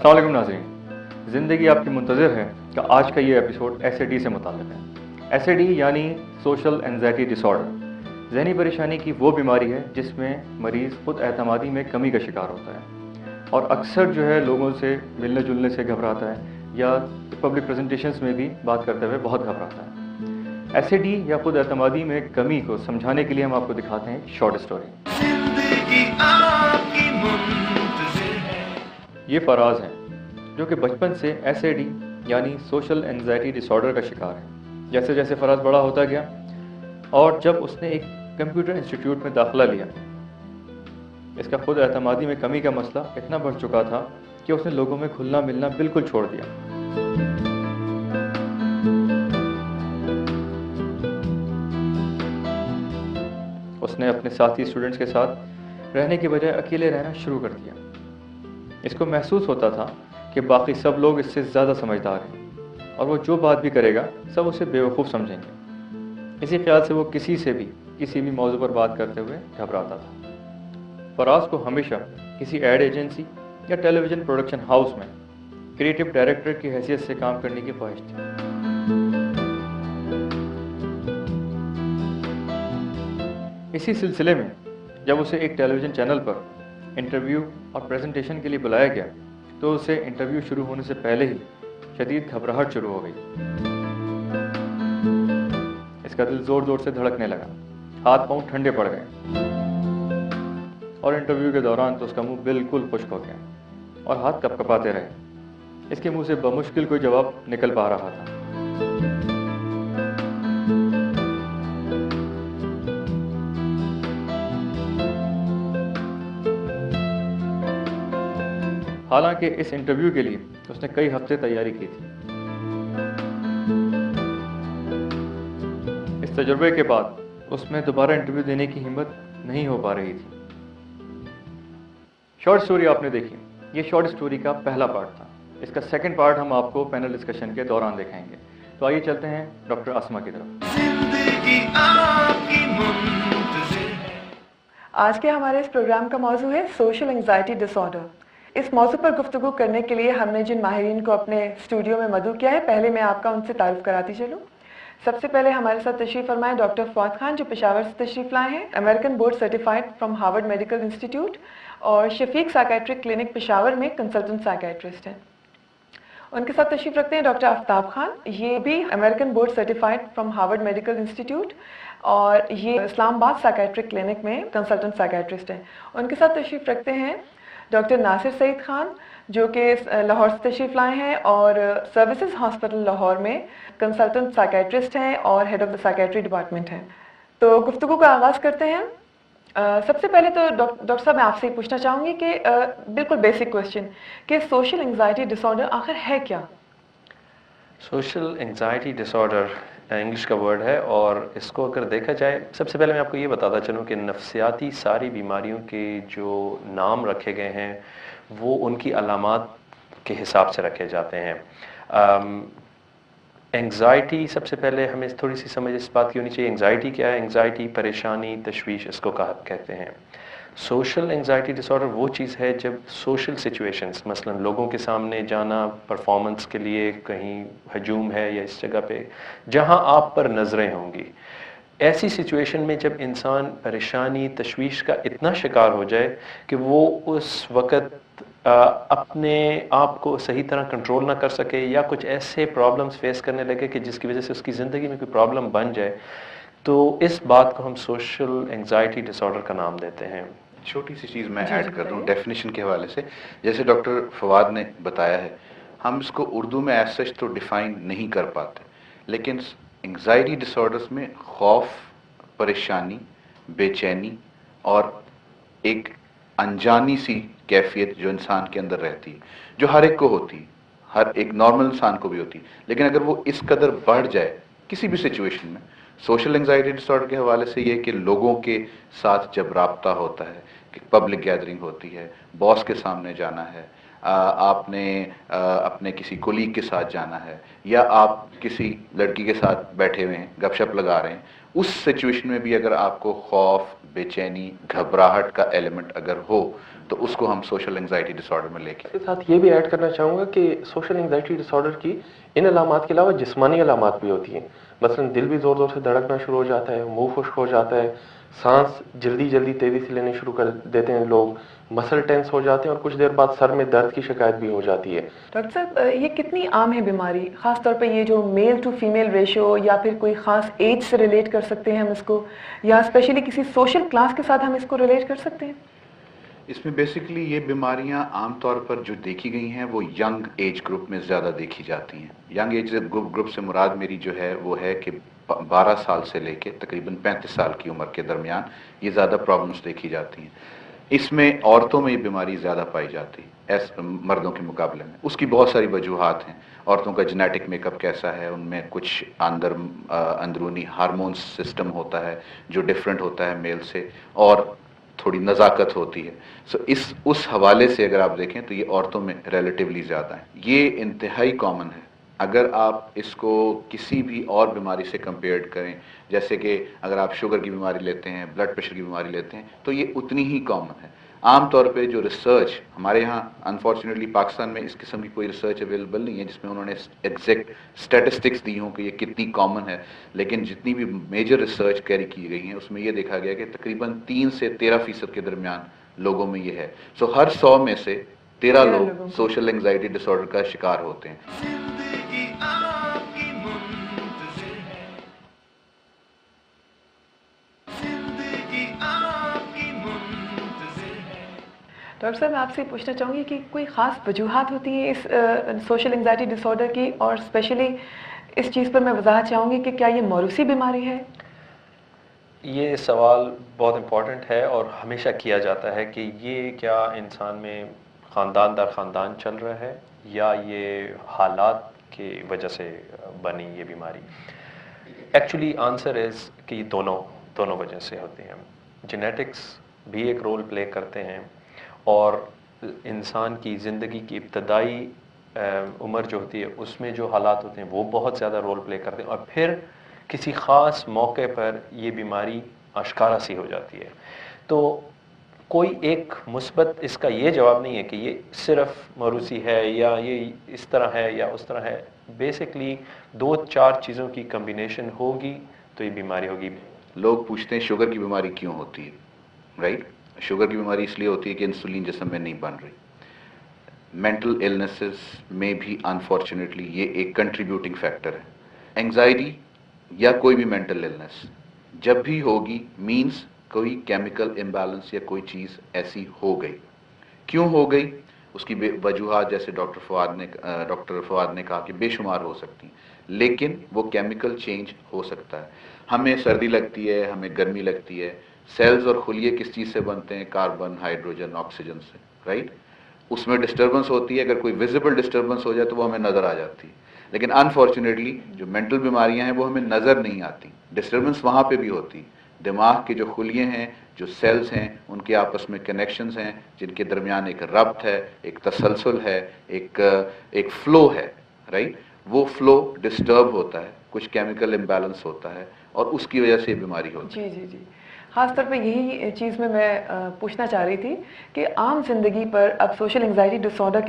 अस्सलाम वालेकुम नाज़रीन, ज़िंदगी आपकी मुंतज़िर है कि आज का ये एपिसोड एसएडी से मुताल्लिक़ है। एसएडी यानी सोशल एंजाइटी डिसऑर्डर, ज़हनी परेशानी की वो बीमारी है जिसमें मरीज़ खुद एतमादी में कमी का शिकार होता है और अक्सर जो है लोगों से मिलने जुलने से घबराता है या पब्लिक प्रेजेंटेशंस में भी बात करते हुए बहुत घबराता है। एसएडी या खुद एतमादी में कमी को समझाने के लिए हम आपको दिखाते हैं शॉर्ट स्टोरी। ये फराज हैं जो कि बचपन से एसएडी यानी सोशल एंजाइटी डिसऑर्डर का शिकार है। जैसे जैसे फराज बड़ा होता गया और जब उसने एक कंप्यूटर इंस्टीट्यूट में दाखिला लिया, इसका खुद एतमादी में कमी का मसला इतना बढ़ चुका था कि उसने लोगों में घुलना मिलना बिल्कुल छोड़ दिया। उसने अपने साथी स्टूडेंट्स के साथ रहने की बजाय अकेले रहना शुरू कर दिया। इसको महसूस होता था कि बाकी सब लोग इससे ज़्यादा समझदार हैं और वो जो बात भी करेगा सब उसे बेवकूफ़ समझेंगे। इसी ख्याल से वो किसी भी मौजू पर बात करते हुए घबराता था। फराज को हमेशा किसी एड एजेंसी या टेलीविज़न प्रोडक्शन हाउस में क्रिएटिव डायरेक्टर की हैसियत से काम करने की ख्वाहिश थी। इसी सिलसिले में जब उसे एक टेलीविज़न चैनल पर इंटरव्यू और प्रेजेंटेशन के लिए बुलाया गया तो उसे इंटरव्यू शुरू होने से पहले ही शदीद घबराहट शुरू हो गई। इसका दिल ज़ोर ज़ोर से धड़कने लगा, हाथ पांव ठंडे पड़ गए और इंटरव्यू के दौरान तो उसका मुंह बिल्कुल खुश्क हो गया और हाथ कपकपाते रहे। इसके मुंह से बमुश्किल कोई जवाब निकल पा रहा था। हालांकि इस इंटरव्यू के लिए उसने कई हफ्ते तैयारी की थी। इस तजुर्बे के बाद उसमें दोबारा इंटरव्यू देने की हिम्मत नहीं हो पा रही थी। शॉर्ट स्टोरी आपने देखी, ये शॉर्ट स्टोरी का पहला पार्ट था। इसका सेकंड पार्ट हम आपको पैनल डिस्कशन के दौरान दिखाएंगे। तो आइए चलते हैं डॉक्टर आसमा की तरफ। आज के हमारे इस प्रोग्राम का मौजू है सोशल एंजाइटी डिसऑर्डर। इस मौजू पर गुफ्तगू करने के लिए हमने जिन माहिरीन को अपने स्टूडियो में मदऊ किया है, पहले मैं आपका उनसे तारुफ कराती चलूँ। सबसे पहले हमारे साथ तशरीफ़ फरमाए डॉक्टर फवाद खान, जो पेशावर से तशरीफ़ लाए हैं, American board certified from Harvard medical institute, और शफीक साइकेट्रिक क्लिनिक पेशावर में कंसल्टेंट साइकेट्रिस्ट हैं। उनके साथ तशरीफ़ रखते हैं डॉक्टर आफ्ताब खान, ये भी American board certified from Harvard medical institute और ये इस्लामाबाद साइकेट्रिक क्लिनिक में कंसल्टेंट साइकेट्रिस्ट हैं। उनके साथ तशरीफ़ रखते हैं डॉक्टर नासिर सईद खान, जो कि लाहौर से तशरीफ़ लाए हैं और सर्विसेज हॉस्पिटल लाहौर में कंसल्टेंट साइकेट्रिस्ट हैं और head of the psychiatry department हैं। तो गुफ्तगू का आगाज़ करते हैं। सबसे पहले तो डॉक्टर साहब मैं आपसे पूछना चाहूँगी कि बिल्कुल बेसिक क्वेश्चन कि सोशल एंजाइटी डिसऑर्डर आखिर है क्या? सोशल एंजाइटी डिसऑर्डर इंग्लिश का वर्ड है और इसको अगर देखा जाए, सबसे पहले मैं आपको ये बताता चलूँ कि नफ्सियाती सारी बीमारियों के जो नाम रखे गए हैं वो उनकी अलामात के हिसाब से रखे जाते हैं। एंग्जाइटी, सबसे पहले हमें थोड़ी सी समझ इस बात की होनी चाहिए, एंग्जाइटी क्या है। एंग्जाइटी परेशानी, तशवीश, इसको कहते हैं। सोशल एंजाइटी डिसऑर्डर वो चीज़ है जब सोशल सिचुएशंस, मसलन लोगों के सामने जाना, परफॉर्मेंस के लिए कहीं हजूम है या इस जगह पे जहां आप पर नज़रें होंगी, ऐसी सिचुएशन में जब इंसान परेशानी, तशवीश का इतना शिकार हो जाए कि वो उस वक़्त अपने आप को सही तरह कंट्रोल ना कर सके या कुछ ऐसे प्रॉब्लम्स फेस करने लगे कि जिसकी वजह से उसकी ज़िंदगी में कोई प्रॉब्लम बन जाए, तो इस बात को हम सोशल एंजाइटी डिसऑर्डर का नाम देते हैं। छोटी सी चीज़ मैं ऐड कर दूं डेफिनेशन के हवाले से, जैसे डॉक्टर फवाद ने बताया है, हम इसको उर्दू में एज सच तो डिफ़ाइन नहीं कर पाते, लेकिन एंग्जाइटी डिसऑर्डर्स में खौफ, परेशानी, बेचैनी और एक अनजानी सी कैफियत जो इंसान के अंदर रहती है, जो हर एक को होती है, हर एक नॉर्मल इंसान को भी होती है, लेकिन अगर वो इस कदर बढ़ जाए किसी भी सिचुएशन में, सोशल एंजाइटी डिसऑर्डर के हवाले से ये कि लोगों के साथ जब राब्ता होता है, कि पब्लिक गैदरिंग होती है, बॉस के सामने जाना है, आपने अपने किसी कोलीग के साथ जाना है या आप किसी लड़की के साथ बैठे हुए हैं, गपशप लगा रहे हैं, उस सिचुएशन में भी अगर आपको खौफ, बेचैनी, घबराहट का एलिमेंट अगर हो तो उसको हम सोशल एंजाइटी डिसऑर्डर में लेके। इसके साथ ये भी ऐड करना चाहूँगा कि सोशल एंजाइटी डिसऑर्डर की इन अलामात के अलावा जिस्मानी अलामात भी होती हैं। मसलन दिल भी ज़ोर ज़ोर से धड़कना शुरू हो जाता है, मुंह खुश्क हो जाता है, सांस जल्दी जल्दी तेज़ी से लेने शुरू कर देते हैं लोग, मसल टेंस हो जाते हैं और कुछ देर बाद सर में दर्द की शिकायत भी हो जाती है। डॉक्टर साहब, ये कितनी आम है बीमारी, ख़ास तौर पे ये जो मेल टू फीमेल रेशियो, या फिर कोई ख़ास एज से रिलेट कर सकते हैं हम इसको, या स्पेशली किसी सोशल क्लास के साथ हम इसको रिलेट कर सकते हैं? इसमें बेसिकली ये बीमारियां आमतौर पर जो देखी गई हैं वो यंग एज ग्रुप में ज़्यादा देखी जाती हैं। यंग एज ग्रुप से मुराद मेरी जो है वो है कि 12 साल से लेके तकरीबन 35 साल की उम्र के दरमियान ये ज़्यादा प्रॉब्लम्स देखी जाती हैं। इसमें औरतों में ये बीमारी ज़्यादा पाई जाती है मर्दों के मुकाबले में। उसकी बहुत सारी वजूहात हैं। औरतों का जेनेटिक मेकअप कैसा है, उनमें कुछ अंदरूनी हार्मोन सिस्टम होता है जो डिफरेंट होता है मेल से, और थोड़ी नज़ाकत होती है। सो उस हवाले से अगर आप देखें तो ये औरतों में रिलेटिवली ज़्यादा है। ये इंतहाई कॉमन है। अगर आप इसको किसी भी और बीमारी से कंपेयर करें, जैसे कि अगर आप शुगर की बीमारी लेते हैं, ब्लड प्रेशर की बीमारी लेते हैं, तो ये उतनी ही कॉमन है। आम तौर पे जो रिसर्च हमारे यहाँ, अनफॉर्चुनेटली पाकिस्तान में इस किस्म की कोई रिसर्च अवेलेबल नहीं है जिसमें उन्होंने एग्जैक्ट स्टैटिस्टिक्स दी हों कि ये कितनी कॉमन है, लेकिन जितनी भी मेजर रिसर्च कैरी की गई हैं उसमें ये देखा गया कि तकरीबन 3 से 13% के दरमियान लोगों में ये है। सो हर 100 में से 13 लोग सोशल एंजाइटी डिसऑर्डर का शिकार होते हैं। डॉक्टर साहब, मैं आपसे पूछना चाहूँगी कि कोई ख़ास वजूहात होती हैं इस सोशल एंजाइटी डिसऑर्डर की, और स्पेशली इस चीज़ पर मैं वजाहत चाहूँगी कि क्या ये मौरूसी बीमारी है? ये सवाल बहुत इम्पोर्टेंट है और हमेशा किया जाता है कि ये क्या इंसान में ख़ानदान दर ख़ानदान चल रहा है या ये हालात की वजह से बनी ये बीमारी। एक्चुअली आंसर इज़ कि ये दोनों वजह से होती हैं। जेनेटिक्स भी एक रोल प्ले करते हैं और इंसान की ज़िंदगी की इब्तदाई उम्र जो होती है उसमें जो हालात होते हैं वो बहुत ज़्यादा रोल प्ले करते हैं, और फिर किसी ख़ास मौके पर ये बीमारी आश्कारा सी हो जाती है। तो कोई एक मुस्बत इसका ये जवाब नहीं है कि ये सिर्फ मौरूसी है या ये इस तरह है या उस तरह है। बेसिकली 2-4 चीज़ों की कम्बिनेशन होगी तो ये बीमारी होगी। लोग पूछते हैं शुगर की बीमारी क्यों होती है, राइट? शुगर की बीमारी इसलिए होती है कि इंसुलिन जिस्म में नहीं बन रही। मेंटल इलनेसेस में भी अनफॉर्चुनेटली ये एक कंट्रीब्यूटिंग फैक्टर है। एंजाइटी या कोई भी मेंटल इलनेस जब भी होगी मींस कोई केमिकल इम्बैलेंस या कोई चीज़ ऐसी हो गई। क्यों हो गई उसकी वजूहात जैसे डॉक्टर फवाद ने कहा कि बेशुमार हो सकती हैं, लेकिन वो केमिकल चेंज हो सकता है। हमें सर्दी लगती है, हमें गर्मी लगती है। सेल्स और खुलिये किस चीज़ से बनते हैं? कार्बन, हाइड्रोजन, ऑक्सीजन से, राइट? उसमें डिस्टर्बेंस होती है। अगर कोई विजिबल डिस्टर्बेंस हो जाए तो वो हमें नज़र आ जाती है, लेकिन अनफॉर्चुनेटली जो मेंटल बीमारियां हैं वो हमें नज़र नहीं आती। डिस्टर्बेंस वहाँ पे भी होती है। दिमाग के जो खुलिये हैं, जो सेल्स हैं, उनके आपस में कनेक्शंस हैं जिनके दरमियान एक रब्त है, एक तसलसल है, एक फ्लो है, राइट? वो फ्लो डिस्टर्ब होता है, कुछ केमिकल इम्बैलेंस होता है और उसकी वजह से बीमारी होती है। जी। ख़ास तौर पे यही चीज़ में मैं पूछना चाह रही थी कि आम जिंदगी पर अब सोशल एंजाइटी डिसऑर्डर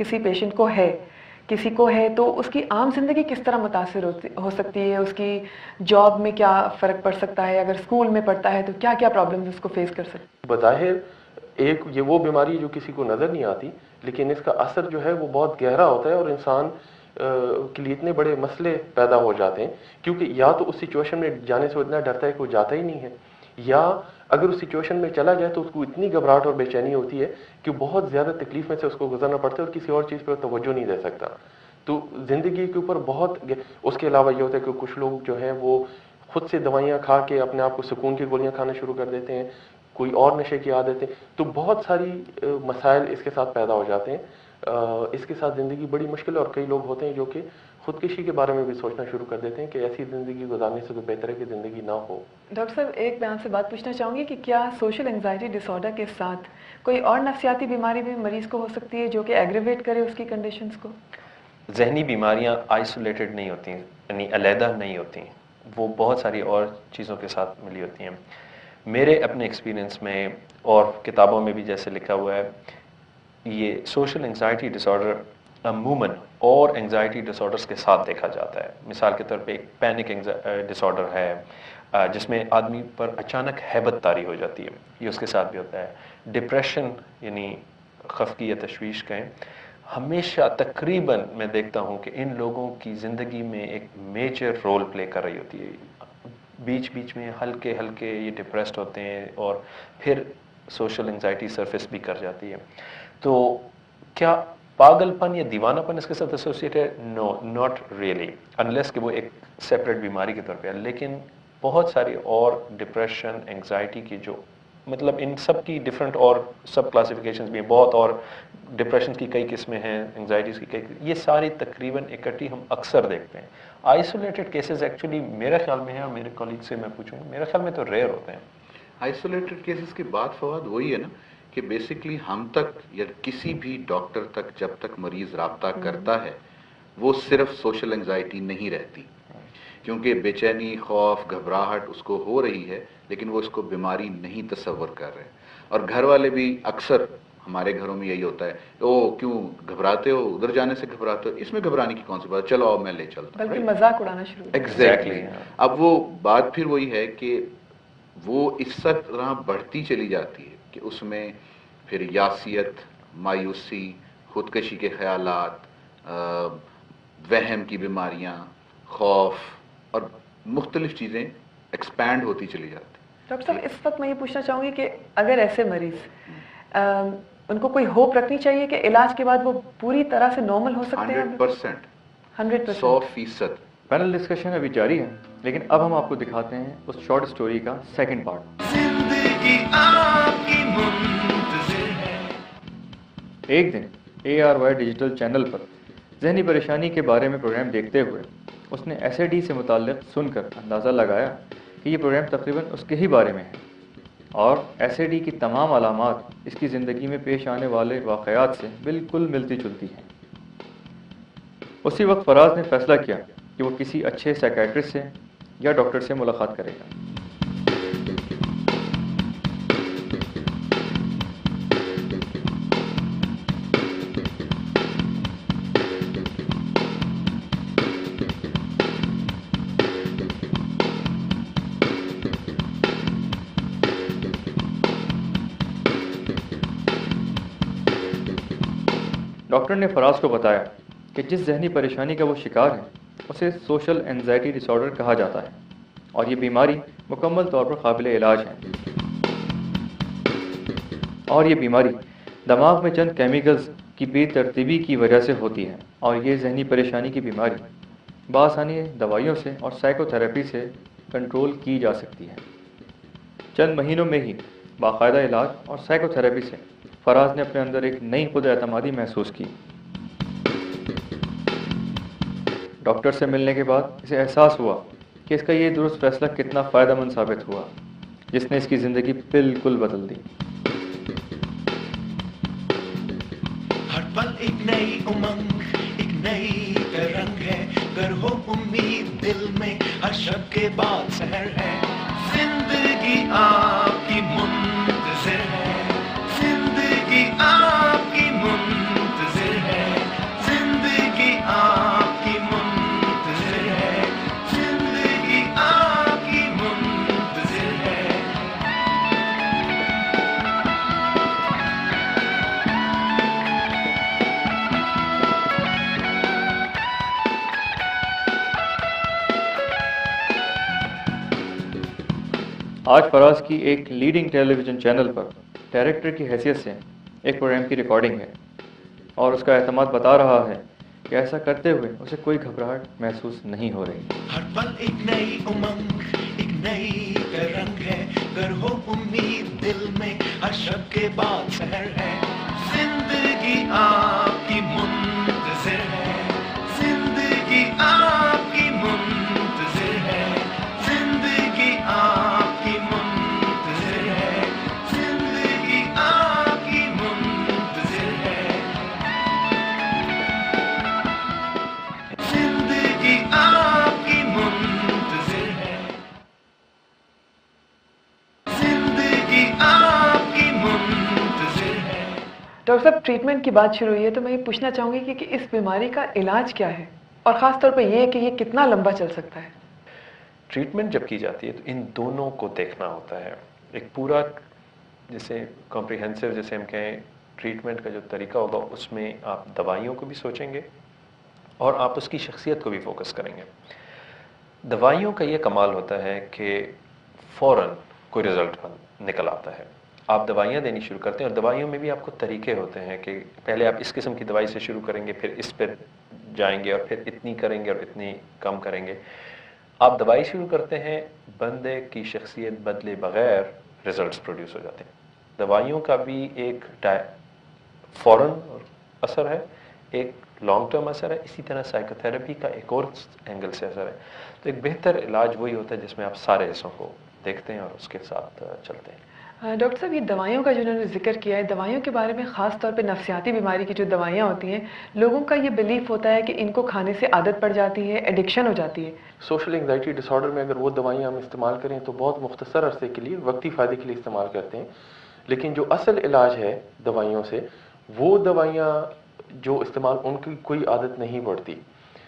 किसी को है तो उसकी आम जिंदगी किस तरह मुतासिर हो सकती है? उसकी जॉब में क्या फ़र्क पड़ सकता है? अगर स्कूल में पढ़ता है तो क्या क्या प्रॉब्लम्स उसको फेस कर सकते हैं? बज़ाहिर एक ये वो बीमारी जो किसी को नज़र नहीं आती, लेकिन इसका असर जो है वो बहुत गहरा होता है और इंसान के लिए इतने बड़े मसले पैदा हो जाते हैं, क्योंकि या तो उस सिचुएशन में जाने से वो इतना डरता है कि वो जाता ही नहीं है, या अगर उस सिचुएशन में चला जाए तो उसको इतनी घबराहट और बेचैनी होती है कि बहुत ज़्यादा तकलीफ में से उसको गुजरना पड़ता है और किसी और चीज़ पर तवज्जो नहीं दे सकता। तो ज़िंदगी के ऊपर बहुत उसके अलावा ये होता है कि कुछ लोग जो हैं वो खुद से दवाइयाँ खा के अपने आप को सुकून की गोलियाँ खाना शुरू कर देते हैं, कोई और नशे की आदतें, तो बहुत सारी मसाइल इसके साथ पैदा हो जाते हैं। इसके साथ ज़िंदगी बड़ी मुश्किल है और कई लोग होते हैं जो कि खुदकुशी के बारे में भी सोचना शुरू कर देते हैं कि ऐसी ज़िंदगी गुजारने से तो बेहतर है कि ज़िंदगी ना हो। डॉक्टर साहब, एक मैं आपसे बात पूछना चाहूँगी कि क्या सोशल एंजाइटी डिसऑर्डर के साथ कोई और नफ्सियाती बीमारी भी मरीज़ को हो सकती है जो कि एग्रीवेट करे उसकी कंडीशंस को? जहनी बीमारियां आइसोलेटेड नहीं होती, यानी अलहदा नहीं होती। وہ بہت ساری اور چیزوں کے ساتھ ملی ہوتی ہیں. میرے اپنے ایکسپیرینس میں اور کتابوں میں بھی جیسے لکھا ہوا ہے, یہ سوشل انگزائٹی ڈس آرڈر عموماً اور انگزائٹی ڈس آرڈرس کے ساتھ دیکھا جاتا ہے. مثال کے طور پہ ایک پینک ڈس آرڈر ہے جس میں آدمی پر اچانک ہیبت طاری ہو جاتی ہے, یہ اس کے ساتھ بھی ہوتا ہے. ڈپریشن یعنی خفگی یا تشویش کہیں, ہمیشہ تقریباً میں دیکھتا ہوں کہ ان لوگوں کی زندگی میں ایک میجر رول پلے کر رہی ہوتی ہے. بیچ بیچ میں ہلکے ہلکے یہ ڈپریسڈ ہوتے ہیں اور پھر سوشل انگزائٹی سرفیس بھی کر جاتی ہے. تو کیا پاگل پن یا دیوانہ پن اس کے ساتھ ایسوسیٹ ہے؟ نو, ناٹ ریئلی, انلیس کہ وہ ایک سیپریٹ بیماری کے طور پہ ہے. لیکن بہت ساری اور ڈپریشن انگزائٹی کی جو مطلب ان سب کی ڈفرینٹ اور سب کلاسیفیکیشنز بھی ہیں بہت, اور ڈپریشن کی کئی قسمیں ہیں, انگزائٹیز کی کئی, یہ ساری تقریباً اکٹھی ہم اکثر دیکھتے ہیں. آئسولیٹڈ کیسز ایکچولی میرے خیال میں ہیں, اور میرے کولیگ سے میں پوچھوں میرے خیال میں تو ریئر ہوتے ہیں. آئسولیٹڈ کیسز کی بات فواد وہی ہے نا کہ بیسکلی ہم تک یا کسی بھی ڈاکٹر تک جب تک مریض رابطہ کرتا ہے وہ صرف سوشل انگزائٹی نہیں رہتی, کیونکہ بے چینی, خوف, گھبراہٹ اس کو ہو رہی ہے لیکن وہ اس کو بیماری نہیں تصور کر رہے. اور گھر والے بھی اکثر, ہمارے گھروں میں یہی ہوتا ہے, او کیوں گھبراتے ہو, ادھر جانے سے گھبراتے ہو, اس میں گھبرانے کی کون سی بات, چلو آؤ میں لے چلتا ہوں. بلکہ مذاق اڑانا شروع. ایگزیکٹلی. اب وہ بات پھر وہی ہے کہ وہ اس طرح بڑھتی چلی جاتی ہے کہ اس میں پھر یاسیت, مایوسی, خودکشی کے خیالات, وہم کی بیماریاں, خوف اور مختلف چیزیں ایکسپینڈ ہوتی چلی جاتی. ڈاکٹر صاحب اس وقت میں یہ پوچھنا چاہوں گی کہ اگر ایسے مریض ان کو کوئی ہوپ رکھنی چاہیے کہ علاج کے بعد وہ پوری طرح سے نارمل ہو سکتے ہیں؟ 100%. 100%. پینل ڈسکشن ابھی جاری ہے, لیکن اب ہم آپ کو دکھاتے ہیں اس شارٹ سٹوری کا سیکنڈ پارٹ. ایک دن ARY ڈیجیٹل چینل پر ذہنی پریشانی کے بارے میں پروگرام دیکھتے ہوئے اس نے SAD سے متعلق سن کر اندازہ لگایا کہ یہ پروگرام تقریباً اس کے ہی بارے میں ہے, اور SAD کی تمام علامات اس کی زندگی میں پیش آنے والے واقعات سے بالکل ملتی جلتی ہیں. اسی وقت فراز نے فیصلہ کیا کہ وہ کسی اچھے سائیکیٹرسٹ سے یا ڈاکٹر سے ملاقات کرے گا. ڈاکٹر نے فراز کو بتایا کہ جس ذہنی پریشانی کا وہ شکار ہے اسے سوشل انزائٹی ڈس آرڈر کہا جاتا ہے, اور یہ بیماری مکمل طور پر قابل علاج ہے. اور یہ بیماری دماغ میں چند کیمیکلز کی بے ترتیبی کی وجہ سے ہوتی ہے, اور یہ ذہنی پریشانی کی بیماری بآسانی دوائیوں سے اور سائیکو تھراپی سے کنٹرول کی جا سکتی ہے. چند مہینوں میں ہی باقاعدہ علاج اور سائیکو تھراپی سے فراز نے اپنے اندر ایک نئی خود اعتمادی محسوس کی. ڈاکٹر سے ملنے کے بعد اسے احساس ہوا کہ اس کا یہ درست فیصلہ کتنا فائدہ مند ثابت ہوا, جس نے اس کی زندگی بالکل بدل دی. ہر پل ایک نئی امنگ, ایک نئی رنگ ہے, گر ہو امید دل میں, ہر شب کے بعد سحر ہے, زندگی آپ کی منتظر ہے, زندگی آپ کی منتظر ہے, زندگی آپ کی منتظر ہے, زندگی آپ کی منتظر ہے. آج فراز کی ایک لیڈنگ ٹیلی ویژن چینل پر ڈائریکٹر کی حیثیت سے ایک پروگرام کی ریکارڈنگ ہے, اور اس کا اعتماد بتا رہا ہے کہ ایسا کرتے ہوئے اسے کوئی گھبراہٹ محسوس نہیں ہو رہی. ہر پل ایک نئی امنگ, ایک نئی رنگ ہے, گر ہو امید دل میں, ہر شب کے بعد سحر ہے, زندگی آپ کی منتظر ہے, زندگی آپ کی منتظر ہے, زندگی آپ کی منتظر ہے, زندگی آپ کی منتظر ہے, زندگی آپ کی منتظر ہے. डॉक्टर साहब ट्रीटमेंट की बात शुरू हुई है तो मैं ये पूछना चाहूँगी कि इस बीमारी का इलाज क्या है और ख़ास तौर पे ये कि ये कितना लंबा चल सकता है। ट्रीटमेंट जब की जाती है तो इन दोनों को देखना होता है, एक पूरा जैसे कॉम्प्रिहेंसिव जैसे हम कहें ट्रीटमेंट का जो तरीका होगा उसमें आप दवाइयों को भी सोचेंगे और आप उसकी शख्सियत को भी फोकस करेंगे। दवाइयों का ये कमाल होता है कि फ़ौरन कोई रिज़ल्ट निकल आता है, आप दवाइयाँ देनी शुरू करते हैं और दवाइयों में भी आपको तरीके होते हैं कि पहले आप इस किस्म की दवाई से शुरू करेंगे, फिर इस पर जाएंगे और फिर इतनी करेंगे और इतनी कम करेंगे। आप दवाई शुरू करते हैं, बंदे की शख्सियत बदले बगैर रिजल्ट्स प्रोड्यूस हो जाते हैं। दवाइयों का भी एक फ़ौरन असर है, एक लॉन्ग टर्म असर है, इसी तरह साइकोथेरेपी का एक और एंगल से असर है। तो एक बेहतर इलाज वही होता है जिसमें आप सारे हिस्सों को देखते हैं और उसके साथ चलते हैं। डॉक्टर साहब ये दवाइयों का जो उन्होंने जिक्र किया है, दवाइयों के बारे में ख़ास तौर पे नफसियाती बीमारी की जो दवाइयाँ होती हैं, लोगों का ये बिलीफ होता है कि इनको खाने से आदत पड़ जाती है, एडिक्शन हो जाती है। सोशल एंग्जाइटी डिसऑर्डर में अगर वो दवाइयाँ हम इस्तेमाल करें तो बहुत मुख्तसर अरसे के लिए वक्ती फ़ायदे के लिए इस्तेमाल करते हैं, लेकिन जो असल इलाज है दवाइयों से, वो दवाइयाँ जो इस्तेमाल उनकी कोई आदत नहीं पड़ती।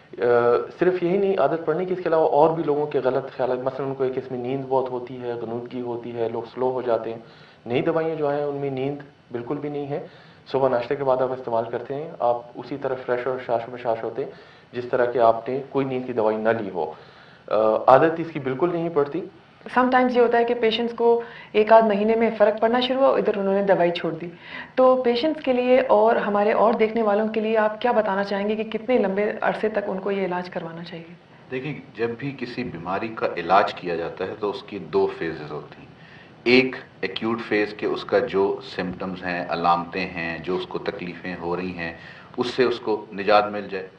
सिर्फ यही नहीं आदत पड़ने की, इसके अलावा और भी लोगों के गलत ख्याल, मसलन उनको एक किस्म नींद बहुत होती है, गनूदगी होती है, लोग स्लो हो जाते हैं। नई दवाइयाँ जो हैं उनमें नींद बिल्कुल भी नहीं है। सुबह नाश्ते के बाद आप इस्तेमाल करते हैं, आप उसी तरह फ्रेश और शाश बशाश होते हैं जिस तरह के आपने कोई नींद की दवाई ना ली हो। आदत इसकी बिल्कुल नहीं पड़ती। समटाइम्स ये होता है कि पेशेंट्स को एक आध महीने में फ़र्क पड़ना शुरू हुआ, इधर उन्होंने दवाई छोड़ दी। तो पेशेंट्स के लिए और हमारे और देखने वालों के लिए आप क्या बताना चाहेंगे कि कितने लंबे अरसे तक उनको ये इलाज करवाना चाहिए? देखिए, जब भी किसी बीमारी का इलाज किया जाता है तो उसकी 2 फेजेस होती हैं। एक एक्यूट फेज़ के उसका जो सिम्टम्स हैं, अलामतें हैं, जो उसको तकलीफ़ें हो रही हैं, उससे उसको निजात मिल जाए।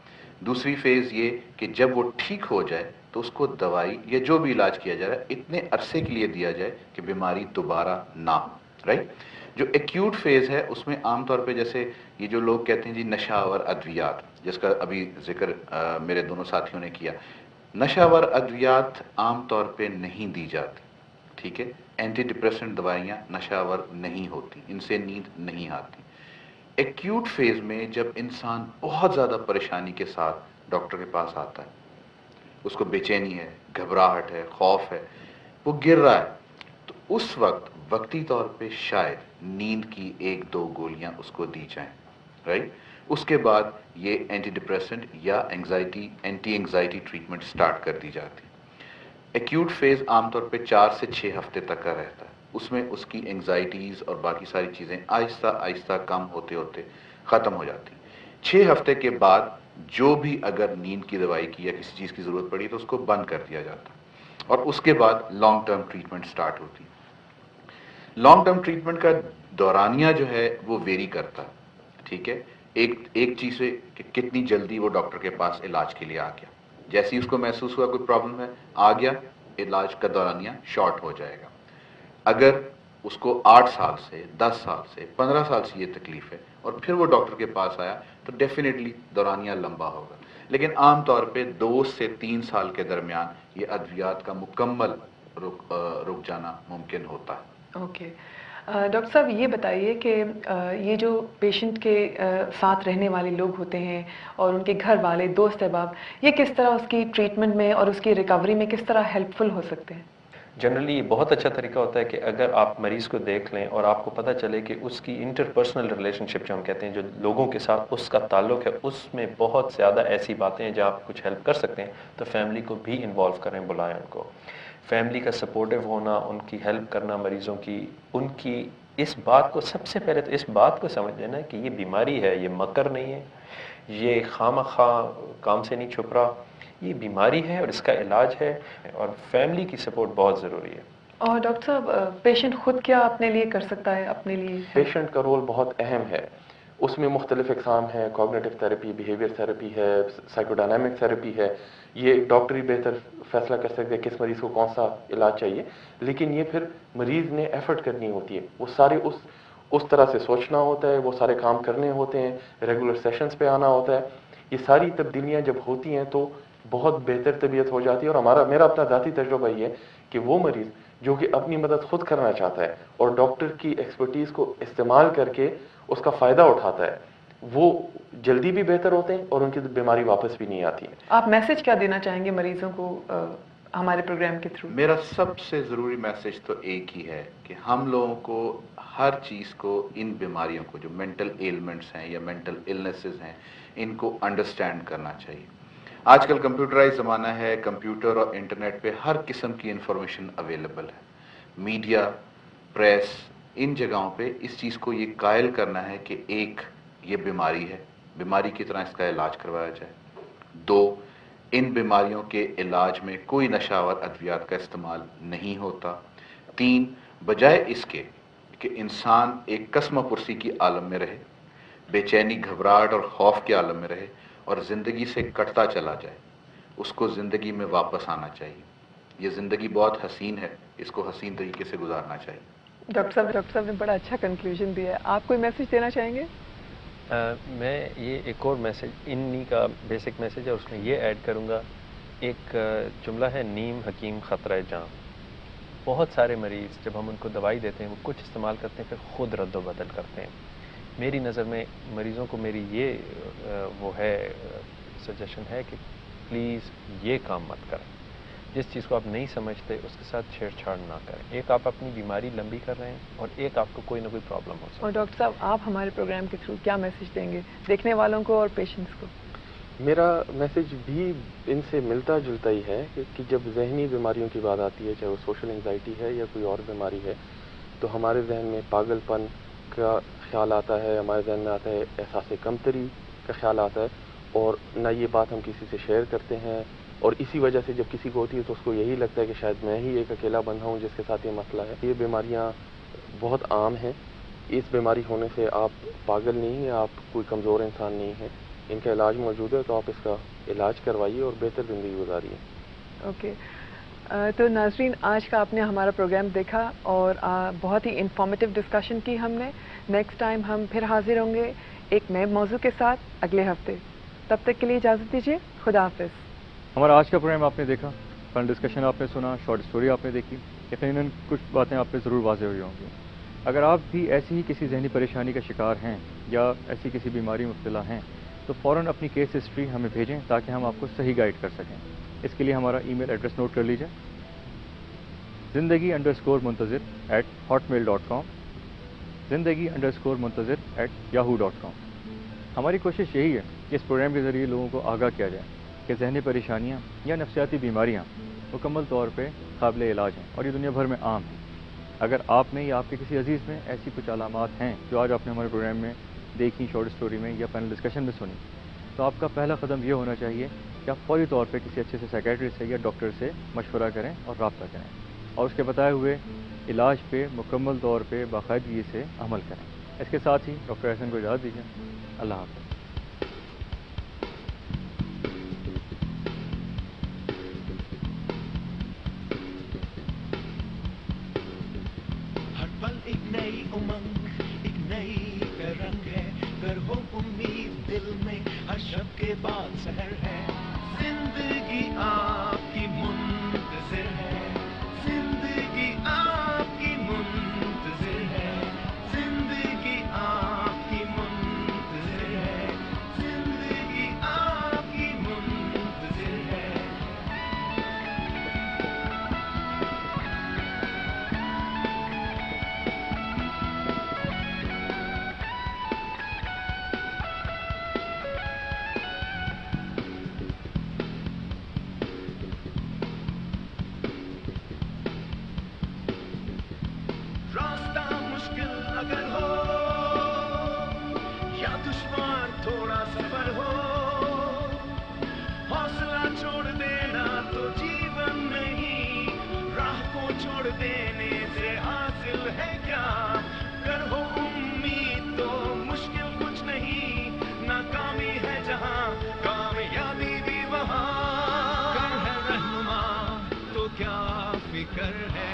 दूसरी फेज़ ये कि जब वो ठीक हो जाए तो उसको दवाई या जो भी इलाज किया जा रहा है इतने अरसे के लिए दिया जाए कि बीमारी दोबारा ना हो, राइट। जो एक्यूट फेज़ है उसमें आमतौर पे जैसे ये जो लोग कहते हैं जी नशावर अद्वियात, जिसका अभी जिक्र मेरे दोनों साथियों ने किया, नशावर अद्वियात आमतौर पे नहीं दी जाती, ठीक है। एंटी डिप्रेसेंट दवाइयाँ नशावर नहीं होती, इनसे नींद नहीं आती। एक्यूट फेज़ में जब इंसान बहुत ज़्यादा परेशानी के साथ डॉक्टर के पास आता है, उसको बेचैनी है, घबराहट है, खौफ है, वो गिर रहा है, तो उस वक्त वक्ती तौर पे शायद नींद की 1-2 गोलियां उसको दी जाएं, राइट। उसके बाद ये एंटी डिप्रेसेंट या एंटी एंग्जाइटी ट्रीटमेंट स्टार्ट कर दी जाती है। एक्यूट फेज़ आमतौर पे 4 से 6 हफ्ते तक का रहता है। उसमें उसकी एंग्जाइटीज़ और बाकी सारी चीज़ें आहिस्ता आहिस्ता कम होते होते ख़त्म हो जाती। 6 हफ्ते के बाद जो भी अगर नींद की दवाई की या किसी चीज़ की ज़रूरत पड़ी तो उसको बंद कर दिया जाता और उसके बाद लॉन्ग टर्म ट्रीटमेंट स्टार्ट होती है। लॉन्ग टर्म ट्रीटमेंट का दौरानिया जो है वो वेरी करता है, ठीक है। एक चीज़ है कि कितनी जल्दी वो डॉक्टर के पास इलाज के लिए आ गया। जैसे ही उसको महसूस हुआ कोई प्रॉब्लम है, आ गया, इलाज का दौरानिया शॉर्ट हो जाएगा। अगर उसको 8 साल से, 10 साल से, 15 साल से ये तकलीफ है और फिर वो डॉक्टर के पास आया तो डेफिनेटली दौरानिया लंबा होगा। लेकिन आम तौर पे 2 से 3 साल के दरमियान ये अद्वियात का मुकम्मल रुक जाना मुमकिन होता है। ओके डॉक्टर साहब ये बताइए कि ये जो पेशेंट के साथ रहने वाले लोग होते हैं और उनके घर वाले, दोस्त अहबाब, ये किस तरह उसकी ट्रीटमेंट में और उसकी रिकवरी में किस तरह हेल्पफुल हो सकते हैं? जनरली ये बहुत अच्छा तरीका होता है कि अगर आप मरीज़ को देख लें और आपको पता चले कि उसकी इंटरपर्सनल रिलेशनशिप जो हम कहते हैं, जो लोगों के साथ उसका ताल्लुक़ है, उसमें बहुत ज़्यादा ऐसी बातें हैं जहाँ आप कुछ हेल्प कर सकते हैं, तो फैमिली को भी इन्वॉल्व करें, बुलाएं उनको। फैमिली का सपोर्टिव होना, उनकी हेल्प करना मरीज़ों की, उनकी इस बात को सबसे पहले तो इस बात को समझ लेना कि ये बीमारी है, ये मकर नहीं है, ये खामखा काम से नहीं छुप रहा, ये बीमारी है और इसका इलाज है और फैमिली की सपोर्ट बहुत ज़रूरी है। और डॉक्टर साहब पेशेंट खुद क्या अपने लिए कर सकता है? अपने लिए पेशेंट का रोल बहुत अहम है। उसमें मुख्तलिफ इक़साम है, कॉग्निटिव थेरेपी, बिहेवियर थेरेपी है, साइकोडायनामिक थेरेपी है। ये डॉक्टर ही बेहतर फैसला कर सकते हैं किस मरीज़ को कौन सा इलाज चाहिए, लेकिन ये फिर मरीज़ ने एफर्ट करनी होती है। वो सारे उस तरह से सोचना होता है, वो सारे काम करने होते हैं, रेगुलर सेशंस पे आना होता है। ये सारी तब्दीलियाँ जब होती हैं तो बहुत बेहतर तबीयत हो जाती है। और मेरा अपना ज़ाती तजुर्बा ये है कि वो मरीज़ جو کہ اپنی مدد خود کرنا چاہتا ہے اور ڈاکٹر کی ایکسپرٹیز کو استعمال کر کے اس کا فائدہ اٹھاتا ہے، وہ جلدی بھی بہتر ہوتے ہیں اور ان کی بیماری واپس بھی نہیں آتی ہے۔ آپ میسج کیا دینا چاہیں گے مریضوں کو ہمارے پروگرام کے تھرو؟ میرا سب سے ضروری میسج تو ایک ہی ہے کہ ہم لوگوں کو ہر چیز کو، ان بیماریوں کو جو مینٹل ایلمنٹس ہیں یا مینٹل النیسز ہیں، ان کو انڈرسٹینڈ کرنا چاہیے۔ آج کل کمپیوٹرائز زمانہ ہے، کمپیوٹر اور انٹرنیٹ پہ ہر قسم کی انفارمیشن اویلیبل ہے۔ میڈیا، پریس، ان جگہوں پہ اس چیز کو یہ قائل کرنا ہے کہ ایک، یہ بیماری ہے، بیماری کی طرح اس کا علاج کروایا جائے۔ دو، ان بیماریوں کے علاج میں کوئی نشہ آور ادویات کا استعمال نہیں ہوتا۔ تین، بجائے اس کے کہ انسان ایک کسمہ پرسی کی عالم میں رہے، بے چینی، گھبراہٹ اور خوف کے عالم میں رہے اور زندگی سے کٹتا چلا جائے، اس کو زندگی میں واپس آنا چاہیے۔ یہ زندگی بہت حسین ہے، اس کو حسین طریقے سے گزارنا چاہیے۔ ڈاکٹر صاحب نے بڑا اچھا کنکلوژن دیا ہے، آپ کوئی میسج دینا چاہیں گے؟ میں یہ ایک اور میسج انہی کا بیسک میسج ہے، اس میں یہ ایڈ کروں گا، ایک جملہ ہے، نیم حکیم خطرہ جاں۔ بہت سارے مریض جب ہم ان کو دوائی دیتے ہیں وہ کچھ استعمال کرتے ہیں پھر خود رد و بدل کرتے ہیں۔ میری نظر میں مریضوں کو میری یہ وہ ہے سجیشن ہے کہ پلیز یہ کام مت کریں، جس چیز کو آپ نہیں سمجھتے اس کے ساتھ چھیڑ چھاڑ نہ کریں۔ ایک آپ اپنی بیماری لمبی کر رہے ہیں اور ایک آپ کو کوئی نہ کوئی پرابلم ہو سکتا ہے۔ اور ڈاکٹر صاحب آپ ہمارے پروگرام کے تھرو کیا میسج دیں گے دیکھنے والوں کو اور پیشنٹس کو؟ میرا میسج بھی ان سے ملتا جلتا ہی ہے کہ جب ذہنی بیماریوں کی بات آتی ہے، چاہے وہ سوشل انگزائٹی ہے یا کوئی اور بیماری ہے، تو ہمارے ذہن میں پاگل پن کا خیال آتا ہے، ہمارے ذہن میں آتا ہے احساس کمتری کا خیال آتا ہے، اور نہ یہ بات ہم کسی سے شیئر کرتے ہیں، اور اسی وجہ سے جب کسی کو ہوتی ہے تو اس کو یہی لگتا ہے کہ شاید میں ہی ایک اکیلا بندہ ہوں جس کے ساتھ یہ مسئلہ ہے۔ یہ بیماریاں بہت عام ہیں، اس بیماری ہونے سے آپ پاگل نہیں ہیں، آپ کوئی کمزور انسان نہیں ہیں، ان کا علاج موجود ہے، تو آپ اس کا علاج کروائیے اور بہتر زندگی گزاریے۔ اوکے، تو ناظرین آج کا آپ نے ہمارا پروگرام دیکھا اور بہت ہی انفارمیٹیو ڈسکشن کی ہم نے۔ نیکسٹ ٹائم ہم پھر حاضر ہوں گے ایک نئے موضوع کے ساتھ اگلے ہفتے۔ تب تک کے لیے اجازت دیجیے، خدا حافظ۔ ہمارا آج کا پروگرام آپ نے دیکھا، پینل ڈسکشن آپ نے سنا، شارٹ اسٹوری آپ نے دیکھی، یقیناً کچھ باتیں آپ پہ ضرور واضح ہوئی ہوں گی۔ اگر آپ بھی ایسی ہی کسی ذہنی پریشانی کا شکار ہیں یا ایسی کسی بیماری میں مبتلا ہیں تو فوراً اپنی کیس ہسٹری ہمیں بھیجیں تاکہ ہم آپ کو صحیح گائیڈ کر سکیں۔ اس کے لیے ہمارا ای میل ایڈریس نوٹ کر لیجیے، zindagi_muntazir@hotmail.com، zindagi_muntazir@yahoo.com۔ ہماری کوشش یہی ہے کہ اس پروگرام کے ذریعے لوگوں کو آگاہ کیا جائے کہ ذہنی پریشانیاں یا نفسیاتی بیماریاں مکمل طور پہ قابل علاج ہیں اور یہ دنیا بھر میں عام ہیں۔ اگر آپ میں یا آپ کے کسی عزیز میں ایسی کچھ علامات ہیں جو آج آپ نے ہمارے پروگرام میں دیکھی، شارٹ اسٹوری میں یا پینل ڈسکشن میں سنی، تو آپ کا پہلا قدم یہ ہونا چاہیے کہ آپ فوری طور پہ کسی اچھے سے سائیکیٹرسٹ سے یا ڈاکٹر سے مشورہ کریں اور رابطہ کریں اور اس کے بتائے ہوئے علاج پہ مکمل طور پہ باقاعدگی سے عمل کریں۔ اس کے ساتھ ہی ڈاکٹر احسن کو اجازت دیجیے، اللہ حافظ۔ ہر پل ایک نئی امنگ، ایک نئی رنگ ہے، گر ہو امید دل میں، ہر شب کے بعد سحر ہے، زندگی آپ کی منتظر ہے، زندگی آپ کی منتظر ہے، زندگی آپ کی منتظر ہے، زندگی آپ کی منتظر ہے۔ راستہ مشکل اگر ہو یا دشوار تھوڑا سفر ہو، حوصلہ چھوڑ دینا تو جیون نہیں، راہ کو چھوڑ دینے سے حاصل ہے کیا؟ گر ہو امید تو مشکل کچھ نہیں، ناکامی ہے جہاں کامیابی بھی وہاں، گر ہے رہنما تو کیا فکر ہے،